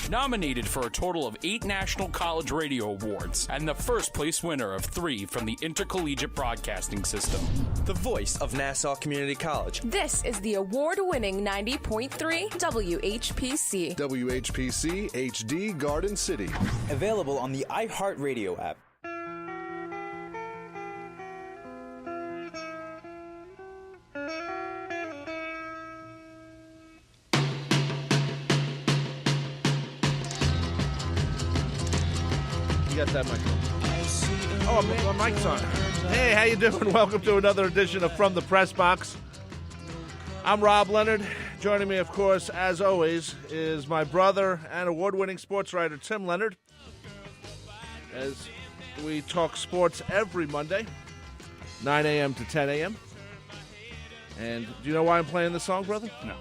Nominated for a total of 8 National College Radio Awards, and the first place winner of 3 from the Intercollegiate Broadcasting System. The voice of Nassau Community College. This is the award-winning 90.3 WHPC. WHPC HD Garden City. Available on the iHeartRadio app. You got that mic on. Oh, my mic's on. Hey, how you doing? Welcome to another edition of From the Press Box. I'm Rob Leonard. Joining me, of course, as always, is my brother and award-winning sports writer, Tim Leonard. As we talk sports every Monday, 9 a.m. to 10 a.m. And do you know why I'm playing this song, brother? No.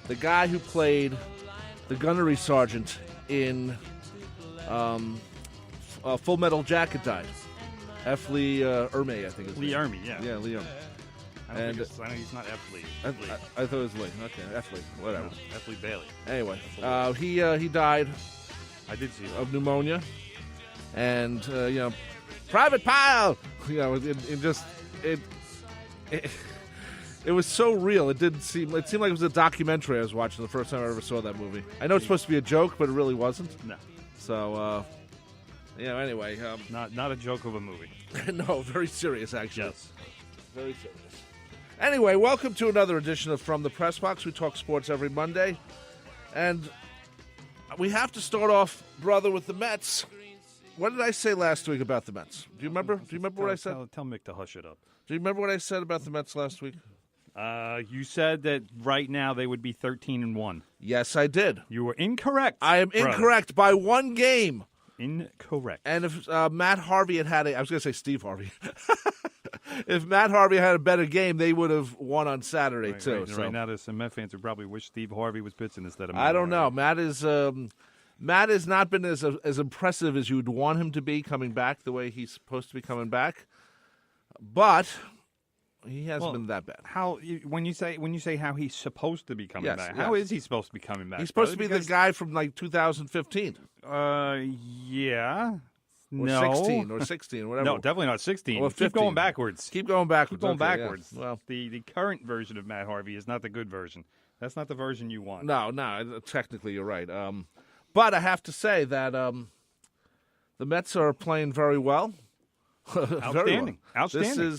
The guy who played the gunnery sergeant in Full Metal Jacket died. F. Lee Ermey, I think is Lee Ermey, yeah. Yeah, Lee Ermey. I know he's not F. Lee. I thought it was Lee. Okay, F. Lee. Whatever. No, F. Lee Bailey. Anyway, he died I did see that. of pneumonia. And, Private Pile! It was so real. It seemed like it was a documentary I was watching the first time I ever saw that movie. I know it's supposed to be a joke, but it really wasn't. No. So, anyway. Not a joke of a movie. No, very serious, actually. Yes. Very serious. Anyway, welcome to another edition of From the Press Box. We talk sports every Monday. And we have to start off, brother, with the Mets. What did I say last week about the Mets? Do you remember? Do you remember what I said? Tell Mick to hush it up. Do you remember what I said about the Mets last week? You said that right now they would be 13-1. Yes, I did. You were incorrect. I am incorrect by one game. Incorrect. And if Matt Harvey had I was going to say Steve Harvey. If Matt Harvey had a better game, they would have won on Saturday, too. Right now, there's some Met fans who probably wish Steve Harvey was pitching instead of Matt I don't know. Harvey. Matt has not been as impressive as you would want him to be coming back the way he's supposed to be coming back. But he hasn't been that bad. When you say how he's supposed to be coming back, how is he supposed to be coming back? He's supposed to be the guy from like 2015. Yeah. Or 16, whatever. No, definitely not 16. Or 15. Keep going backwards. Keep going backwards. Backwards. Yeah. Well, the current version of Matt Harvey is not the good version. That's not the version you want. No, technically you're right. But I have to say that the Mets are playing very well. Outstanding. Outstanding.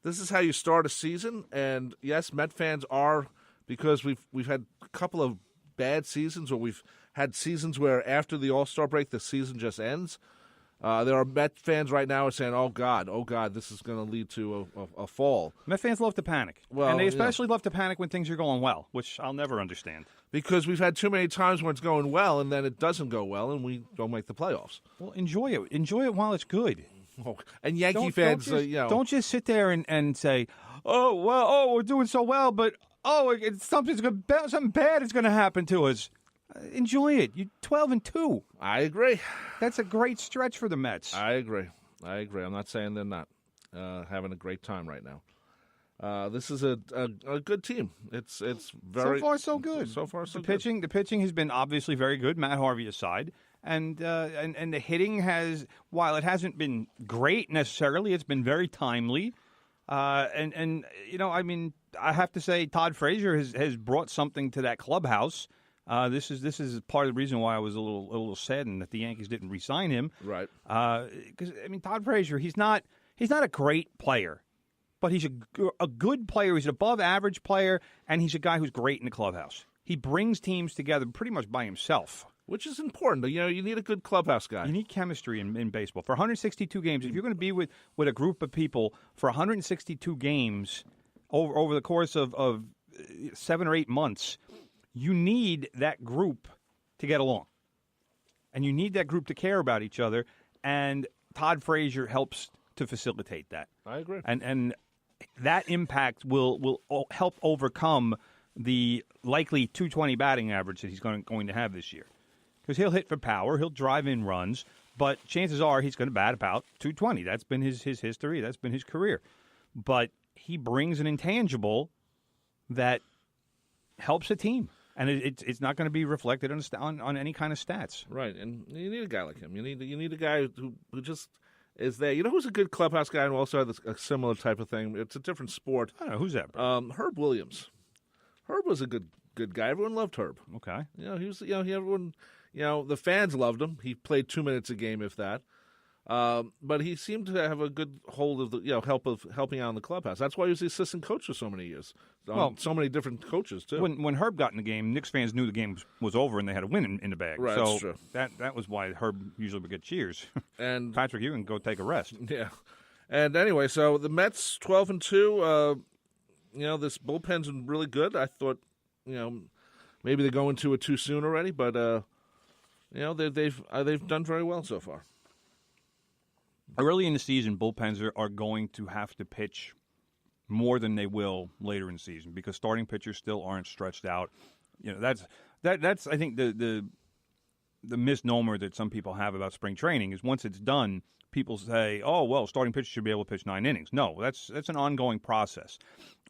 This is how you start a season, and yes, Met fans are, because we've had a couple of bad seasons, or we've had seasons where after the All-Star break the season just ends. There are Met fans right now who are saying, oh, God, this is going to lead to a fall. Met fans love to panic. Well, and they especially love to panic when things are going well, which I'll never understand. Because we've had too many times when it's going well, and then it doesn't go well, and we don't make the playoffs. Well, enjoy it. Enjoy it while it's good. Oh, and Yankee fans, don't just sit there and say, we're doing so well, but something bad is going to happen to us. Enjoy it. You're 12-2. I agree. That's a great stretch for the Mets. I agree. I'm not saying they're not having a great time right now. This is a good team. It's very so far so good. So far so good. The pitching has been obviously very good. Matt Harvey aside. And the hitting has, while it hasn't been great necessarily, it's been very timely. I have to say Todd Frazier has brought something to that clubhouse. This is part of the reason why I was a little saddened that the Yankees didn't re-sign him. Right. Because Todd Frazier, he's not a great player, but he's a good player. He's an above average player, and he's a guy who's great in the clubhouse. He brings teams together pretty much by himself. Which is important. You need a good clubhouse guy. You need chemistry in baseball. For 162 games, if you're going to be with a group of people for 162 games over the course of 7 or 8 months, you need that group to get along. And you need that group to care about each other. And Todd Frazier helps to facilitate that. I agree. And that impact will help overcome the likely 220 batting average that he's going to have this year. Because he'll hit for power, he'll drive in runs, but chances are he's going to bat about 220. That's been his history. That's been his career. But he brings an intangible that helps a team. and it's not going to be reflected on any kind of stats. Right, and you need a guy like him. You need a guy who just is there. You know who's a good clubhouse guy and also has a similar type of thing? It's a different sport. I don't know who's that. Bro? Herb Williams. Herb was a good guy. Everyone loved Herb. Okay, He was. Everyone. The fans loved him. He played 2 minutes a game, if that. But he seemed to have a good hold of the helping out in the clubhouse. That's why he was the assistant coach for so many years. So many different coaches too. When Herb got in the game, Knicks fans knew the game was over and they had a win in the bag. Right, so that's true. That was why Herb usually would get cheers. And Patrick, you can go take a rest. Yeah. And anyway, so the Mets 12-2. This bullpen's been really good. I thought, maybe they're going to it too soon already, but they've done very well so far. Early in the season, bullpens are going to have to pitch more than they will later in the season because starting pitchers still aren't stretched out. That's I think the misnomer that some people have about spring training is once it's done, people say, "Oh, well, starting pitchers should be able to pitch 9 innings." No, that's an ongoing process.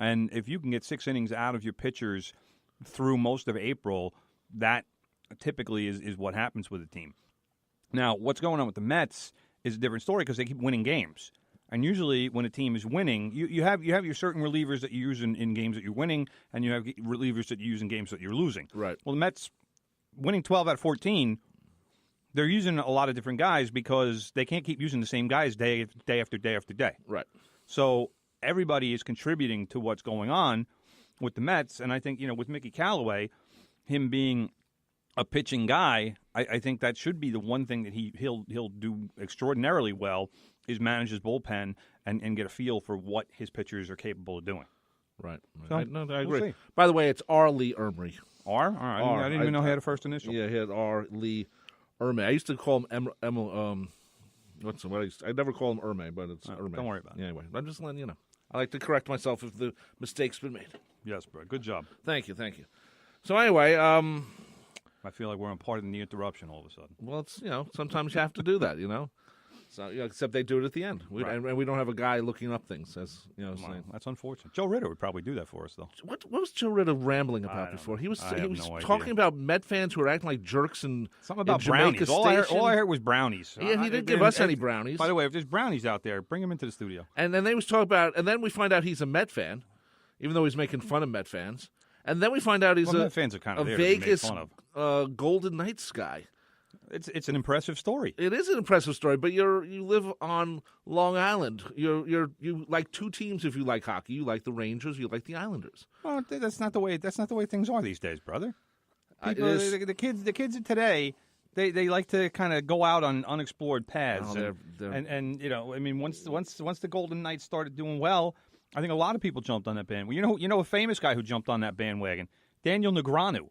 And if you can get 6 innings out of your pitchers through most of April, that typically is what happens with a team. Now, what's going on with the Mets is a different story because they keep winning games. And usually when a team is winning, you have your certain relievers that you use in games that you're winning, and you have relievers that you use in games that you're losing. Right. Well, the Mets winning 12 out of 14, they're using a lot of different guys because they can't keep using the same guys day after day after day. Right. So everybody is contributing to what's going on with the Mets, and I think, with Mickey Callaway, him being a pitching guy, I think that should be the one thing that he'll do extraordinarily well is manage his bullpen and get a feel for what his pitchers are capable of doing. Right. So, I agree. we'll see. By the way, it's R. Lee Ermey. R? All right. R. I didn't even know he had a first initial. Yeah, he had R. Lee Ermey. I used to call him I never call him Ermey, but it's Ermey. Don't worry about it. Yeah, anyway, I'm just letting you know. I like to correct myself if the mistake's been made. Yes, bro. Good job. Thank you. So anyway, I feel like we're on part of the interruption all of a sudden. well, it's sometimes you have to do that, So except they do it at the end, and we don't have a guy looking up things as Wow, saying. that's unfortunate. Joe Ritter would probably do that for us, though. What was Joe Ritter rambling I about don't before? know. He was I have no talking idea. about Met fans who are acting like jerks and Something about Jamaica brownies. All I heard was brownies. Yeah, he didn't give us any brownies. By the way, if there's brownies out there, bring them into the studio. And then they was talking about, and then we find out he's a Met fan, even though he's making fun of Met fans. And then we find out he's Met fans are kind of a there to be made Vegas fun of. Golden Knights guy. It's an impressive story. It is an impressive story, but you live on Long Island. You like 2 teams if you like hockey. You like the Rangers. You like the Islanders. Well, that's not the way things are these days, brother. People, It is- the kids of today, they like to kind of go out on unexplored paths. Oh, they're- And once the Golden Knights started doing well, I think a lot of people jumped on that bandwagon. You know a famous guy who jumped on that bandwagon, Daniel Negreanu,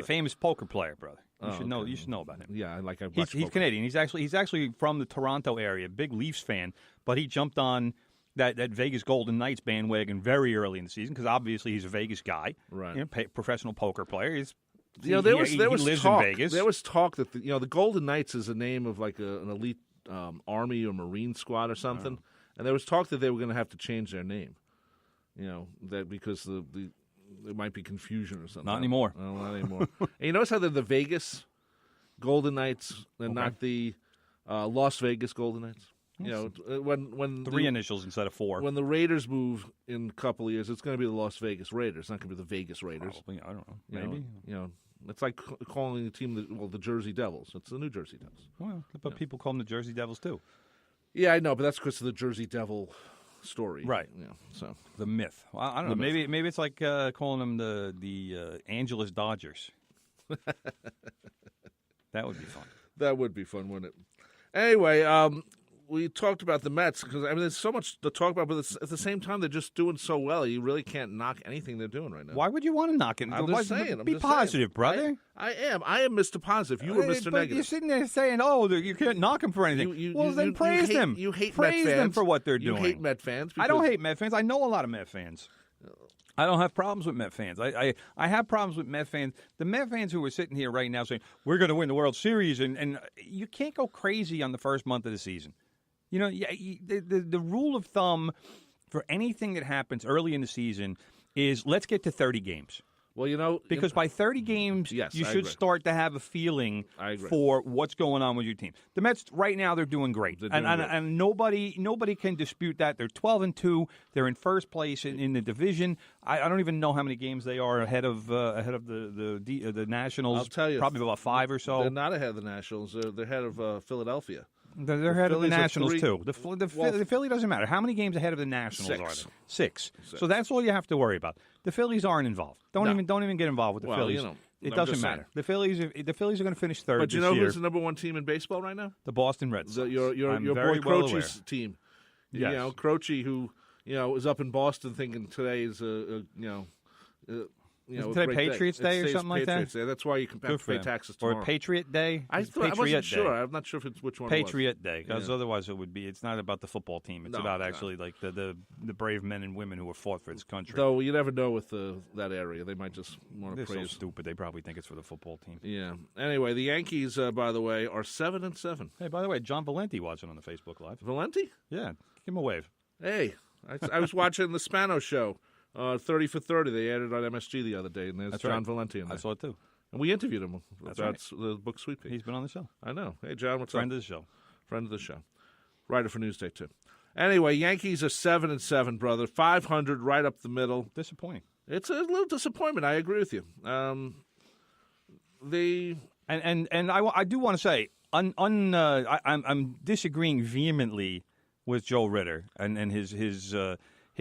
famous poker player, brother. You should know. You should know about him. Yeah, I watch He's poker. Canadian. He's actually from the Toronto area. Big Leafs fan, but he jumped on that Vegas Golden Knights bandwagon very early in the season because obviously he's a Vegas guy, Right. Professional poker player. There was he lives talk. in Vegas. There was talk that the Golden Knights is a name of like an elite Army or Marine squad or something, and there was talk that they were going to have to change their name. That because there might be confusion or something. Not anymore. No, not anymore. And you notice how they're the Vegas Golden Knights and not the Las Vegas Golden Knights. When 3 initials instead of 4. When the Raiders move in a couple of years, it's going to be the Las Vegas Raiders. It's not going to be the Vegas Raiders. Probably, I don't know. You Maybe. know, it's like calling the team the Jersey Devils. It's the New Jersey Devils. Well, but people call them the Jersey Devils too. Yeah, I know, but that's because of the Jersey Devil story, Right. So The myth. Well, I don't know. Maybe it's like calling them the Angeles Dodgers. That would be fun. that would be fun, wouldn't it? Anyway, we talked about the Mets because there's so much to talk about, but at the same time they're just doing so well. You really can't knock anything they're doing right now. Why would you want to knock it? I'm just saying. Be positive, brother. I am Mr. Positive. You were Mr. But Negative. you're sitting there saying, "Oh, you can't knock them for anything." Then praise them. You hate praise Met fans. them for what they're You doing. hate Met fans. I don't because- hate Met fans. I know a lot of Met fans. I don't have problems with Met fans. I have problems with Met fans. The Met fans who are sitting here right now saying, we're going to win the World Series, and you can't go crazy on the first month of the season. The rule of thumb for anything that happens early in the season is let's get to 30 games. Well, because by 30 games, Yes, you I should agree. start to have a feeling for what's going on with your team. The Mets right now they're doing great, They're doing great. And nobody can dispute that. They're 12-2. They're in first place in the division. I don't even know how many games they are ahead of the Nationals. I'll tell you, probably about 5 or so. They're not ahead of the Nationals. They're ahead of Philadelphia. They're ahead of the Phillies are Nationals, 3. too. The Philly doesn't matter. How many games ahead of the Nationals 6. are they? 6. So that's all you have to worry about. The Phillies aren't involved. Don't even get involved with the Phillies. It I'm doesn't just matter. saying. The Phillies are going to finish third But this you know year. who's the number 1 team in baseball right now? The Boston Red Sox. Your I'm boy very well aware. Croce's team. Yes. Croce, who is up in Boston thinking today is Isn't a today great Patriots Day or Today's something like that? Patriots Day. That's why you can Good for pay him. taxes tomorrow. Or Patriot Day? I Patriot wasn't Day. sure. I'm not sure if it's which one. Patriot Day, because Yeah. otherwise it would be. It's not about the football team. It's No, about no. actually like the brave men and women who have fought for this country. Though you never know with that area. They might just want to They're so praise. stupid. They probably think it's for the football team. Yeah. Anyway, the Yankees, by the way, are 7-7. Hey, by the way, John Valenti watching on the Facebook Live. Valenti? Yeah, give him a wave. Hey, I was watching the Spano show, 30 for 30. They aired it on MSG the other day, and there's That's John right. Valenti in there. I saw it too. And we interviewed him That's about right. the book Sweet Pea. He's been on the show. I know. Hey, John, what's Friend up? of the show. Friend of the show. Writer for Newsday, too. Anyway, Yankees are 7-7, brother. 500 right up the middle. Disappointing. It's a little disappointment. I agree with you. I do want to say, I'm disagreeing vehemently with Joe Ritter and his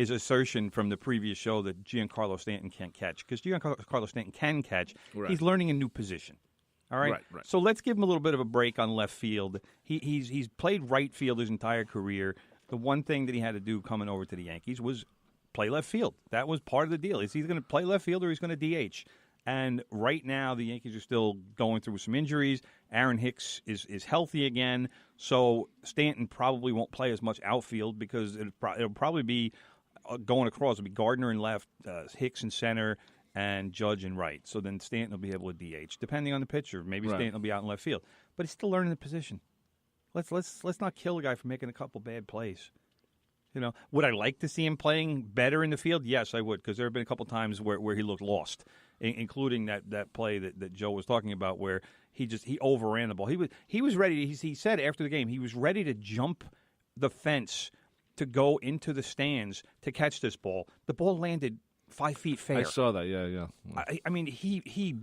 assertion from the previous show that Giancarlo Stanton can't catch, because Giancarlo Stanton can catch. Right. He's learning a new position. All right? Right. So let's give him a little bit of a break on left field. He's played right field his entire career. The one thing that he had to do coming over to the Yankees was play left field. That was part of the deal. He's either going to play left field or he's going to DH. And right now, the Yankees are still going through some injuries. Aaron Hicks is healthy again, so Stanton probably won't play as much outfield because it'll probably be going across. It'll be Gardner in left, Hicks in center, and Judge in right. So then Stanton will be able to DH, depending on the pitcher. Maybe Right. Stanton will be out in left field, but he's still learning the position. Let's not kill a guy for making a couple bad plays. Would I like to see him playing better in the field? Yes, I would, because there have been a couple times where he looked lost, including that play that Joe was talking about where he overran the ball. He was ready. He said after the game he was ready to jump the fence to go into the stands to catch this ball. The ball landed 5 feet fair. I saw that, yeah. I mean, he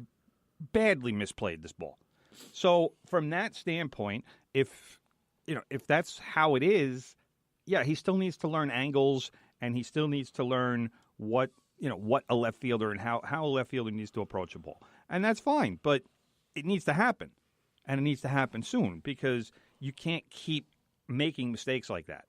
badly misplayed this ball. So from that standpoint, if that's how it is, yeah, he still needs to learn angles, and he still needs to learn what a left fielder and how a left fielder needs to approach a ball, and that's fine. But it needs to happen, and it needs to happen soon, because you can't keep making mistakes like that.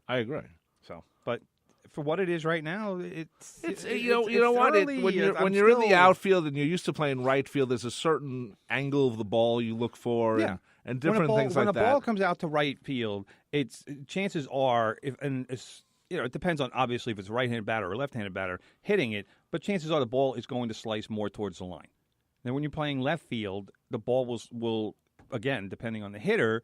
I agree. So, but for what it is right now, it's you know what? When you're in the outfield and you're used to playing right field, there's a certain angle of the ball you look for, and different things like that. When a ball comes out to right field, chances are, it depends on obviously if it's a right-handed batter or left-handed batter hitting it, but chances are the ball is going to slice more towards the line. Now, when you're playing left field, the ball will again, depending on the hitter,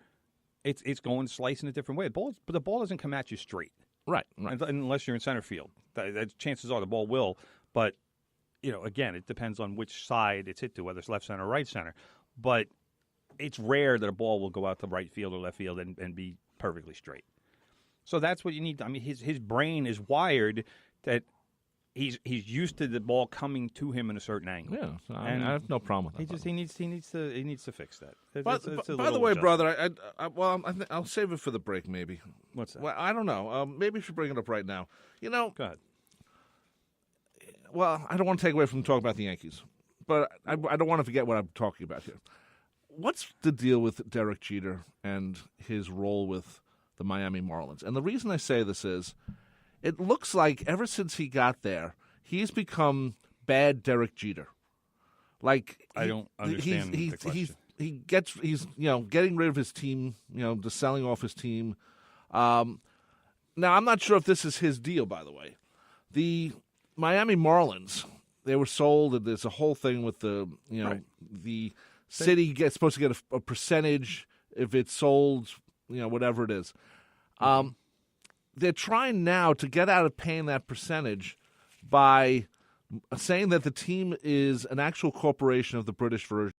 it's going to slice in a different way. But the ball doesn't come at you straight. Right. Unless you're in center field. Chances are the ball will, but again, it depends on which side it's hit to, whether it's left center or right center. But it's rare that a ball will go out to right field or left field and be perfectly straight. So that's what you need. I mean, his brain is wired that he's used to the ball coming to him in a certain angle. Yeah, I And have no problem with that. He needs to fix that. By the way, brother, I'll save it for the break. Maybe. What's that? Well, I don't know. Maybe we should bring it up right now. Go ahead. Well, I don't want to take away from talking about the Yankees, but I don't want to forget what I'm talking about here. What's the deal with Derek Jeter and his role with the Miami Marlins? And the reason I say this is, it looks like ever since he got there, he's become bad Derek Jeter. Like I don't understand the question. He's getting rid of his team, just selling off his team. Now I'm not sure if this is his deal, by the way. The Miami Marlins, they were sold, and there's a whole thing with the the city supposed to get a percentage if it's sold, whatever it is. They're trying now to get out of paying that percentage by saying that the team is an actual corporation of the British version.